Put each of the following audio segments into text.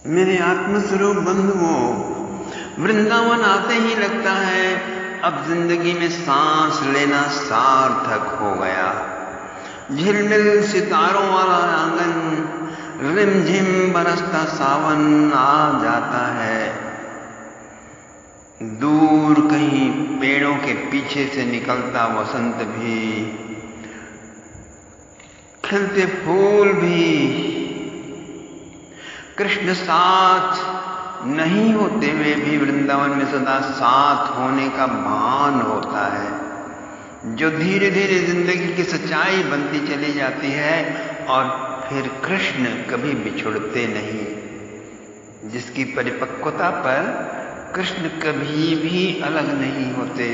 मेरे आत्मस्वरूप बंधुओं, वृंदावन आते ही लगता है अब जिंदगी में सांस लेना सार्थक हो गया। झिलमिल सितारों वाला आंगन, रिमझिम बरसता सावन आ जाता है। दूर कहीं पेड़ों के पीछे से निकलता वसंत भी, खिलते फूल भी। कृष्ण साथ नहीं होते हुए भी वृंदावन में सदा साथ होने का भान होता है, जो धीरे धीरे जिंदगी की सच्चाई बनती चली जाती है। और फिर कृष्ण कभी बिछुड़ते नहीं, जिसकी परिपक्वता पर कृष्ण कभी भी अलग नहीं होते।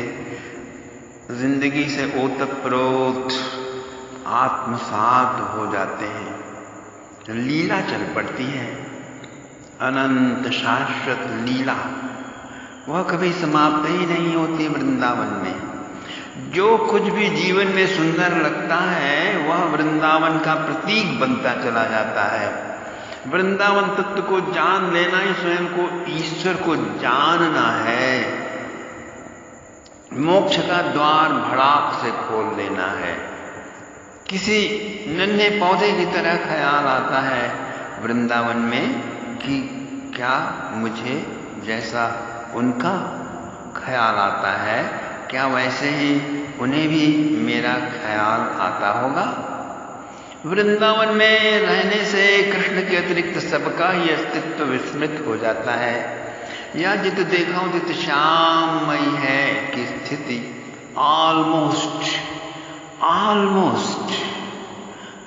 जिंदगी से ओतप्रोत आत्मसात हो जाते हैं। लीला चल पड़ती है, अनंत शाश्वत लीला, वह कभी समाप्त ही नहीं होती। वृंदावन में जो कुछ भी जीवन में सुंदर लगता है वह वृंदावन का प्रतीक बनता चला जाता है। वृंदावन तत्व को जान लेना ही स्वयं को ईश्वर को जानना है। मोक्ष का द्वार भड़ाक से खोल लेना है। किसी नन्हे पौधे की तरह ख्याल आता है वृंदावन में कि क्या मुझे जैसा उनका ख्याल आता है, क्या वैसे ही उन्हें भी मेरा ख्याल आता होगा। वृंदावन में रहने से कृष्ण के अतिरिक्त सबका ही अस्तित्व विस्मृत हो जाता है। या जित देखा तित श्याममयी है की स्थिति ऑलमोस्ट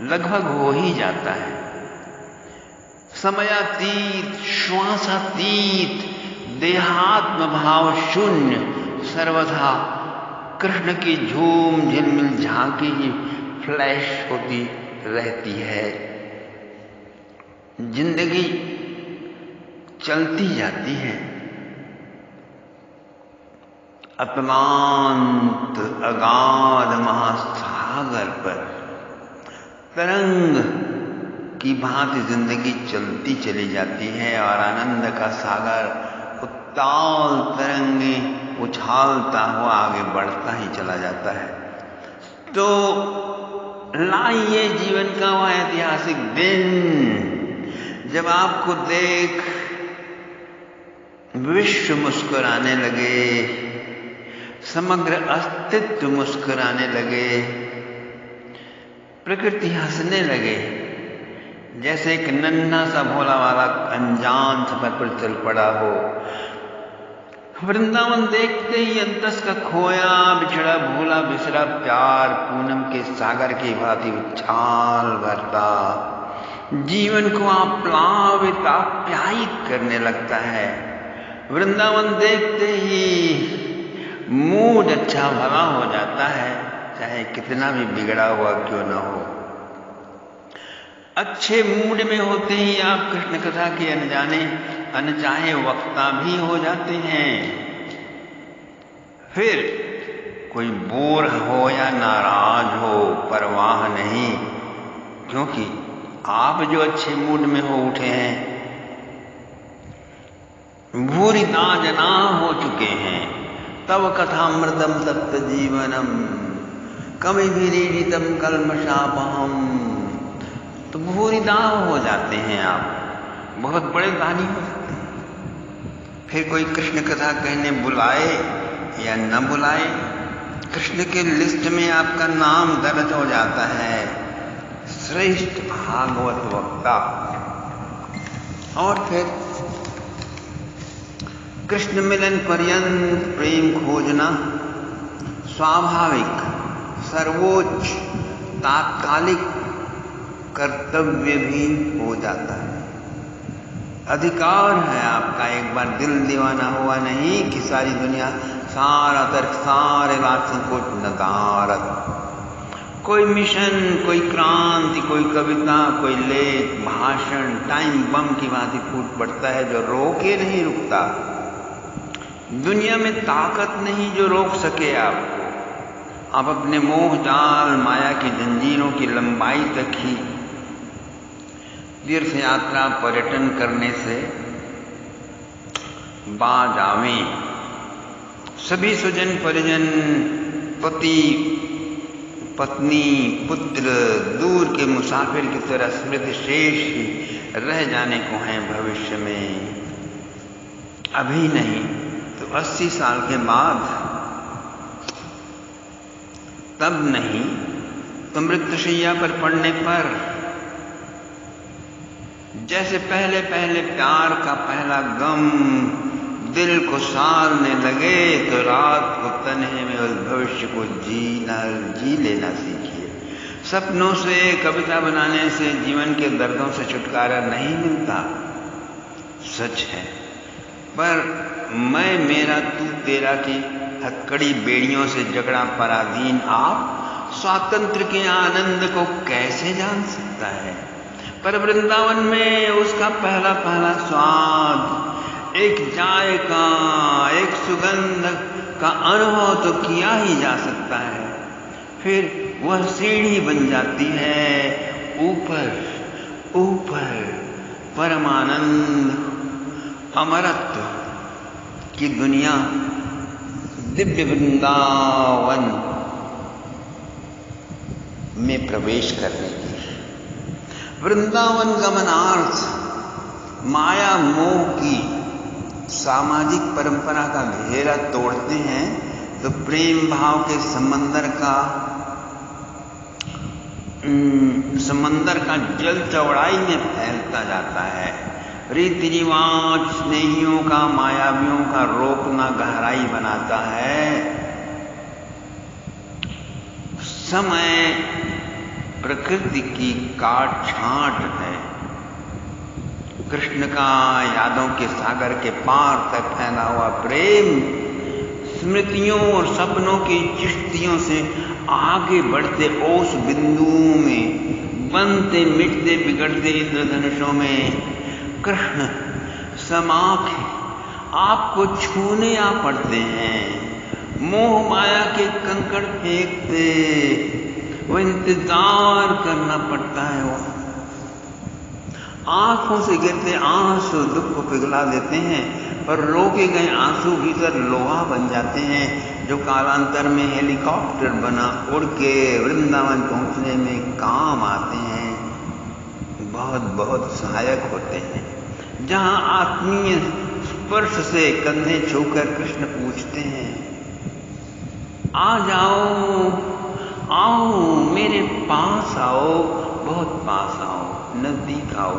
लगभग हो ही जाता है। समयातीत, श्वासातीत, देहात्म भाव शून्य, सर्वथा कृष्ण की झूम झिलमिल झांकी ही फ्लैश होती रहती है। जिंदगी चलती जाती है अतलांत अगाध महासागर पर। तरंग की भांति जिंदगी चलती चली जाती है और आनंद का सागर उत्ताल तरंगे उछालता हुआ आगे बढ़ता ही चला जाता है। तो लाइए जीवन का वह ऐतिहासिक दिन जब आपको देख विश्व मुस्कुराने लगे, समग्र अस्तित्व मुस्कुराने लगे, प्रकृति हंसने लगे। जैसे एक नन्हा सा भोला वाला अनजान सफर पर चल पड़ा हो। वृंदावन देखते ही अंतस का खोया बिछड़ा भूला बिसरा प्यार पूनम के सागर की भांति उछाल भरता जीवन को आप्लावित आप्यायित करने लगता है। वृंदावन देखते ही मूड अच्छा भला हो जाता है, चाहे कितना भी बिगड़ा हुआ क्यों ना हो। अच्छे मूड में होते ही आप कृष्ण कथा के अनचाहे वक्ता भी हो जाते हैं। फिर कोई बोर हो या नाराज हो परवाह नहीं, क्योंकि आप जो अच्छे मूड में हो उठे हैं, भूरिदा जना हो चुके हैं। तव कथामृतम सप्त जीवनम कवि विरीडितम कल्मषापहम। तो भूरिदा हो जाते हैं आप, बहुत बड़े दानी हो सकते हैं। फिर कोई कृष्ण कथा कहने बुलाए या न बुलाए, कृष्ण के लिस्ट में आपका नाम दर्ज हो जाता है, श्रेष्ठ भागवत वक्ता। और फिर कृष्ण मिलन पर्यंत प्रेम खोजना स्वाभाविक, सर्वोच्च, तात्कालिक कर्तव्य भी हो जाता है। अधिकार है आपका, एक बार दिल दीवाना हुआ नहीं कि सारी दुनिया, सारा तर्क, सारे बात संकोच नदारत। कोई मिशन, कोई क्रांति, कोई कविता, कोई लेख, भाषण टाइम बम की भांति फूट पड़ता है जो रोके नहीं रुकता। दुनिया में ताकत नहीं जो रोक सके आपको। आप अपने मोह जाल माया की जंजीरों की लंबाई तक ही तीर्थ यात्रा पर्यटन करने से बाज आवें, सभी स्वजन परिजन, पति पत्नी पुत्र दूर के मुसाफिर की तरह स्मृति शेष ही रह जाने को हैं भविष्य में। अभी नहीं तो 80 साल के बाद, तब नहीं तो मृत्युशैया पर पड़ने पर जैसे पहले पहले प्यार का पहला गम दिल को सालने लगे तो रात को तन्हे में उस भविष्य को जी लेना सीखिए। सपनों से कविता बनाने से जीवन के दर्दों से छुटकारा नहीं मिलता, सच है, पर मैं मेरा तू तेरा की हथकड़ी बेड़ियों से जकड़ा पराधीन आप स्वातंत्र के आनंद को कैसे जान सकता है। पर वृंदावन में उसका पहला पहला स्वाद, एक जायका, एक सुगंध का अनुभव तो किया ही जा सकता है। फिर वह सीढ़ी बन जाती है ऊपर ऊपर परमानंद अमरत्व की दुनिया, दिव्य वृंदावन में प्रवेश करने की। वृंदावन गमनार्थ माया मोह की सामाजिक परंपरा का घेरा तोड़ते हैं तो प्रेम भाव के समंदर का जल चौड़ाई में फैलता जाता है। रीति रिवाज स्नेहियों का, मायावियों का रोकना गहराई बनाता है। समय प्रकृति की काट छांट है। कृष्ण का यादों के सागर के पार तक फैला हुआ प्रेम स्मृतियों और सपनों की चिश्तियों से आगे बढ़ते ओस बिंदुओं में, बनते मिटते बिगड़ते इंद्रधनुषों में कृष्ण समाख आपको छूने आ पड़ते हैं। मोह माया के कंकड़ फेंकते वो इंतजार करना पड़ता है। वो आंखों से गिरते आंसू दुख को पिघला देते हैं, पर रोके गए आंसू भीतर लोहा बन जाते हैं, जो कालांतर में हेलीकॉप्टर बना उड़ के वृंदावन पहुंचने में काम आते हैं। बहुत बहुत सहायक होते हैं। जहां आत्मीय स्पर्श से कंधे छूकर कृष्ण पूछते हैं, आ जाओ आओ मेरे पास आओ, बहुत पास आओ, नजदीक आओ।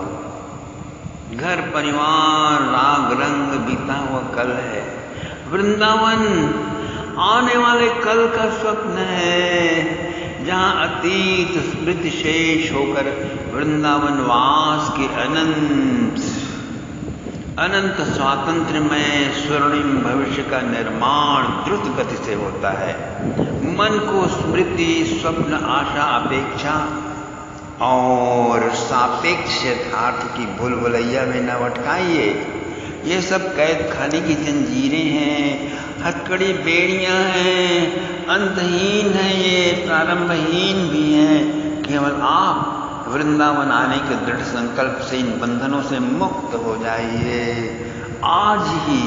घर परिवार राग रंग बीता हुआ कल है। वृंदावन आने वाले कल का स्वप्न है, जहां अतीत स्मृति शेष होकर वृंदावन वास के अनंत स्वातंत्र में स्वर्णिम भविष्य का निर्माण द्रुत गति से होता है। मन को स्मृति, स्वप्न, आशा, अपेक्षा और सापेक्ष यथार्थ की भूलभुलैया में न भटकाइए। ये सब कैद खाने की जंजीरें हैं, हथकड़ी बेड़ियां हैं, अंतहीन है, ये प्रारंभहीन भी हैं। केवल आप वृंदावन आने के दृढ़ संकल्प से इन बंधनों से मुक्त हो जाइए। आज ही,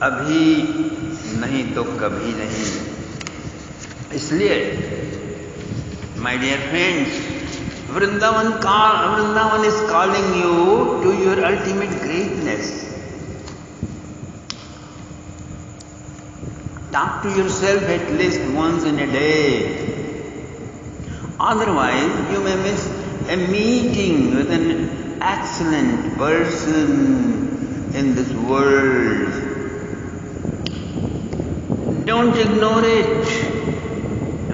अभी नहीं तो कभी नहीं। इसलिए my dear friends, Vrindavan is calling you to your ultimate greatness. Talk to yourself at least once in a day. Otherwise, you may miss a meeting with an excellent person in this world. Don't ignore it.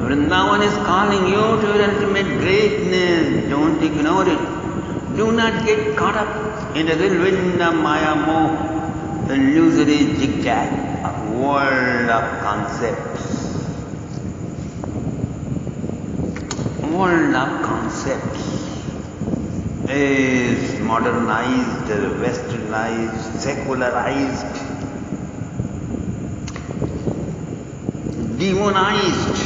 Vrindavan is calling you to your ultimate greatness. Don't ignore it. Do not get caught up in the whirlwind of Maya Moh, the illusory zigzag world of concepts. World of concepts is modernized, westernized, secularized, demonized,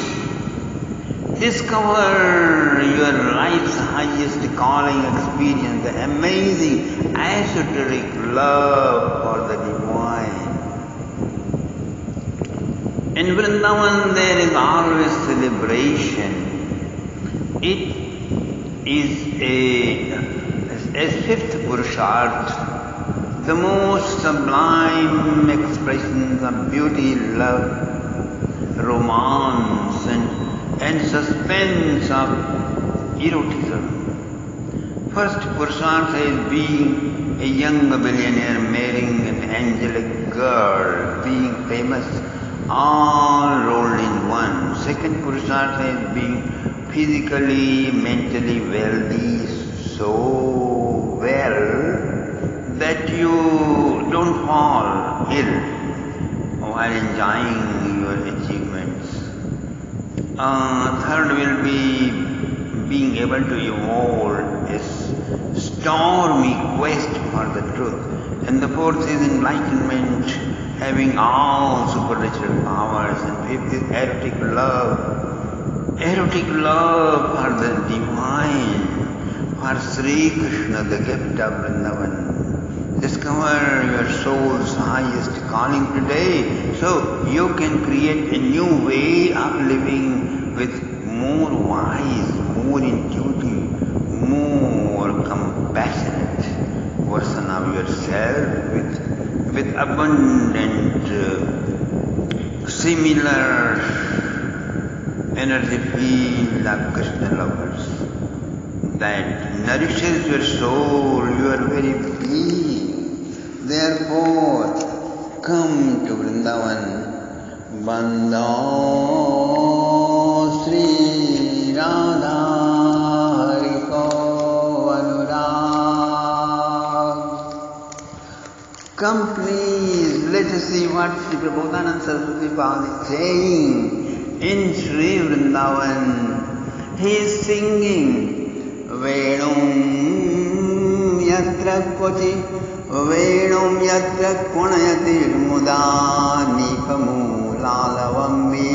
Discover your life's highest calling experience, the amazing esoteric love for the divine. In Vrindavan there is always celebration. It is as fifth Purusharth, the most sublime expressions of beauty, love, romance and suspense of erotism. First Purusharth is being a young billionaire marrying an angelic girl, being famous, all rolled in one. Second Purusharth is being physically, mentally wealthy, so well that you don't fall ill while enjoying your achievements. Third will be being able to evolve a stormy quest for the truth. And the fourth is enlightenment, having all supernatural powers. And fifth is erotic love for the divine, for Sri Krishna, the gift of Vrindavan. Discover your soul's highest calling today, so you can create a new way of living with more wise, more intuitive, more compassionate version of yourself, with abundant similar energy field of Krishna lovers that nourishes your soul, your very being. Therefore, come to Vrindavan, Bando Sri Radha Hariko Anurag. Come please, let us see what Sri Prabodhananda Saraswati Pad is saying. In Sri Vrindavan, he is singing Vedum Yatra Kvati, Vedum Yatra Kunayati Muda Nipamu Lalavammi,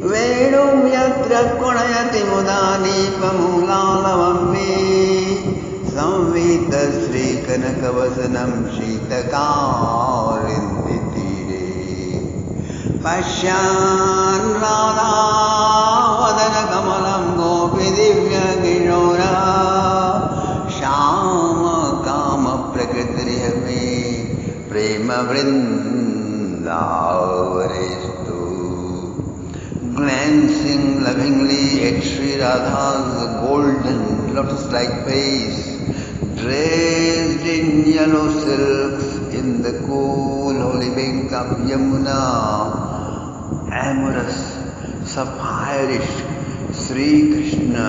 Vedum Yatra Kunayati Muda Nipamu Lalavammi, Samvita Sri Kanakavasanam Shitakarinti. Pasyan Radha Vadana Kamalam Gopi Divya Gishora Shama Kama Prakriti Prema Vrindavestu. Glancing lovingly at Sri Radha's golden lotus-like face, dressed in yellow silks in the cool holy bank of Yamuna, amorous, sapphire-ish Sri Krishna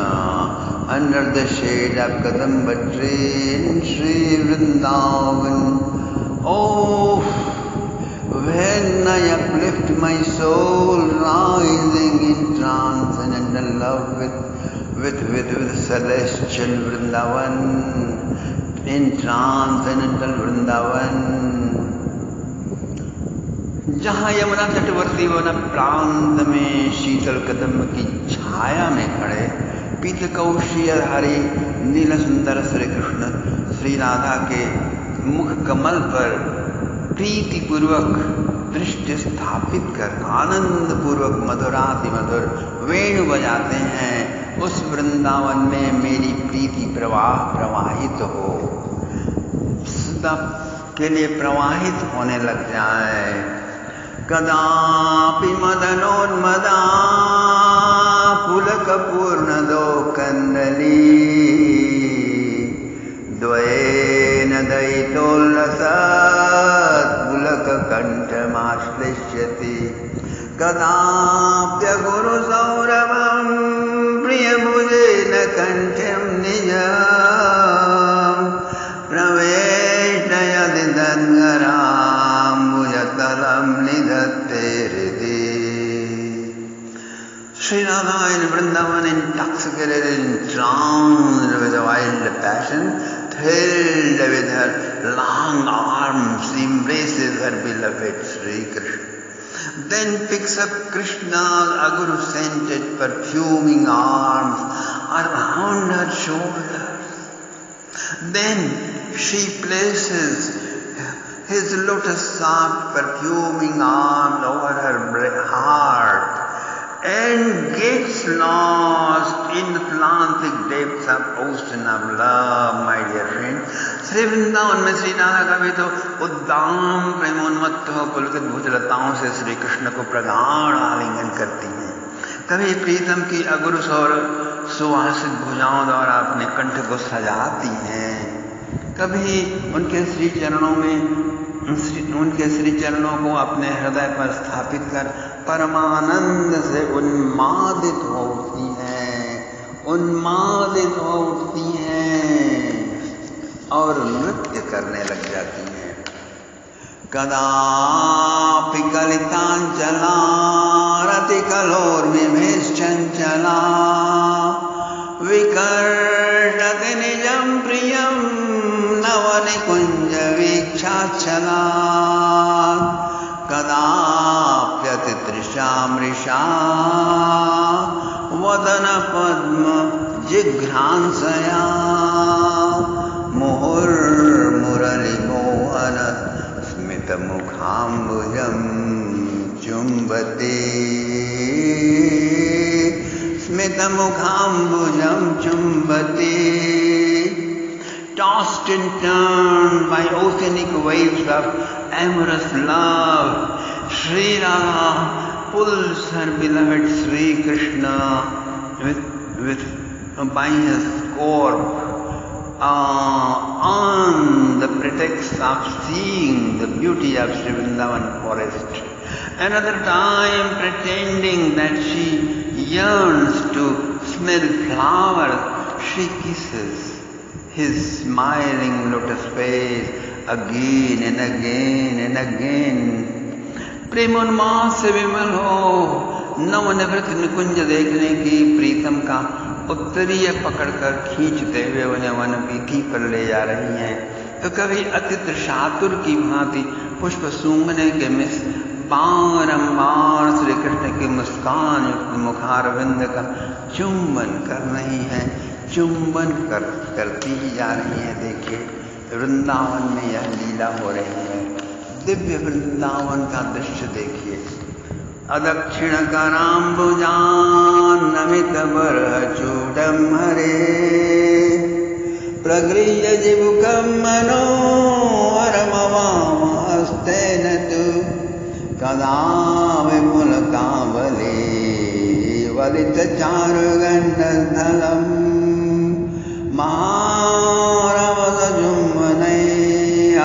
under the shade of Kadamba tree in Sri Vrindavan. Oh, when I uplift my soul, rising in transcendental love with celestial Vrindavan, in transcendental Vrindavan, जहाँ यमुना तटवर्ती one प्रांत में शीतल कदम की छाया में खड़े पीत कौशियधारी नील सुंदर श्री कृष्ण श्री राधा के मुख कमल पर प्रीति पूर्वक दृष्टि स्थापित कर आनंद पूर्वक मधुराति मधुर वेणु बजाते हैं, उस वृंदावन में मेरी प्रीति प्रवाहित हो, सदा के लिए प्रवाहित होने लग जाए। कदापि मदनोन्मदा पुलकपूर्णदो कन्दली द्वयेन दयितोल्लसत् पुलककण्ठमाश्लिष्यति। कदाप्यगुरुसौरभं प्रियभुजेन कण्ठं निजं प्रवेशयति तद्गराम्बुजतलं निधत्ते हृदि। Sri Radha in Vrindavan, intoxicated, entranced with a wild passion, thrilled with her long arms, embraces her beloved Sri Krishna. then picks up Krishna's aguru-scented perfuming arms around her shoulders. Then she places his lotus-soft perfuming arms over her heart and gets lost in the Atlantic depths of ocean of love, my dear friend. Shri Vrindavan में श्री राधा कभी तो उद्दाम प्रेमोन्मत्त हो पुलकित भुजलताओं से श्री कृष्ण को प्रगाढ़ आलिंगन करती हैं। कभी प्रीतम की अगुरुस और सुवासित भुजाओं द्वारा अपने कंठ को सजाती हैं, कभी उनके श्री चरणों को अपने हृदय पर स्थापित कर परमानंद से उन्मादित हो उठती हैं और नृत्य करने लग जाती हैं। कदापि कलितांचला रतिकलोर्मिभिश्चञ्चला विकर्षति निजं प्रियं नवनिकुञ्जवीक्षाच्छला कदाप्यतितृषामृषा वदनपद्म जिघ्रांसया मुहुर्मुरलिमोहन स्मितमुखाम्बुजं चुम्बते tossed and turned by oceanic waves of amorous love. Sri Radha pulls her beloved Sri Krishna by his corp on the pretext of seeing the beauty of Sri Vrindavan forest. Another time, pretending that she yearns to smell flowers, she kisses his smiling lotus face again and again and again. प्रेमोन्माद से विमल हो नवनिवृत निकुंज देखने की प्रीतम का उत्तरीय पकड़कर खींचते हुए उन्हें वन वीथी पर ले जा रही हैं, तो कभी अतिथि शातुर की भांति पुष्प सूंघने के मिस बारंबार श्री कृष्ण की मुस्कान युक्त मुखारविंद का चुंबन कर रही हैं, चुंबन करती ही जा रही है। देखिए वृंदावन में यह लीला हो रही है, दिव्य वृंदावन का दृश्य देखिए। अदक्षिण कराम्बुजान नमित बरहचूडम हरे प्रगृह्य जिबुकम मनोहरमवामहस्तेन तु कदा विपुलकावले वलितचारुगण्डस्थलम् महारवदजुम्बनै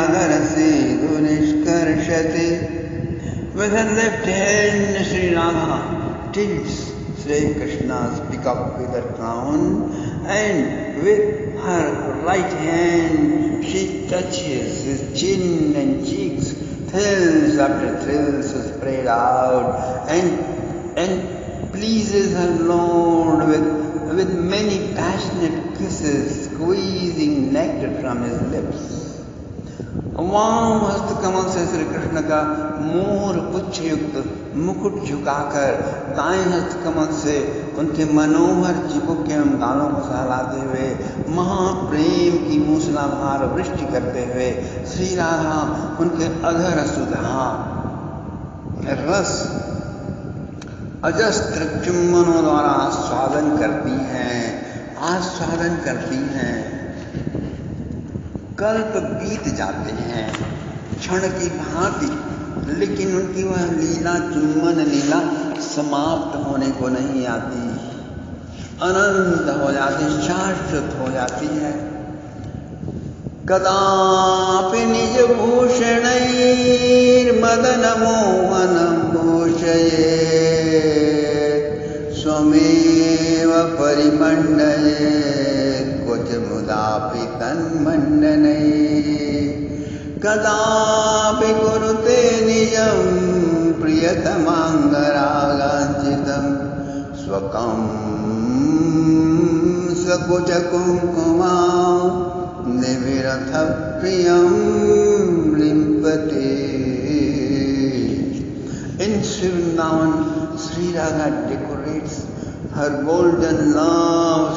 अधरसेतु निष्कर्षति। With her left hand, Sri Radha tilts Sri Krishna's peacock feather crown, and with her right hand she touches his chin and cheeks. Thrills after thrills are spread out, and pleases her Lord with many passionate kisses, squeezing nectar from his lips. वाम हस्त कमल से श्री कृष्ण का मोर पुच्छ युक्त मुकुट झुकाकर दाएं हस्त कमल से उनके मनोहर चिबुक के गालों को सहलाते हुए महाप्रेम की मूसलाधार वृष्टि करते हुए श्री राधा उनके अधर सुधा रस अजस्त्र चुम्बनों द्वारा आस्वादन करती हैं। कल्प बीत जाते हैं क्षण की भांति, लेकिन उनकी वह लीला चुम्बन लीला समाप्त होने को नहीं आती, अनंत हो जाती, शाश्वत हो जाती है। कदापि निज भूषणैर्मदन मोहनं भूषयेत् स्वमेव परिमण्डयेत् क्वच मुदापि तन्मण्डने कदापि कुरुते निजं प्रियतमाङ्गरागाञ्चितं स्वकं स्वकुचकुङ्कुमा निविरथ प्रियं लिम्पते। In Vrindavan, Sri Radha decorates her golden love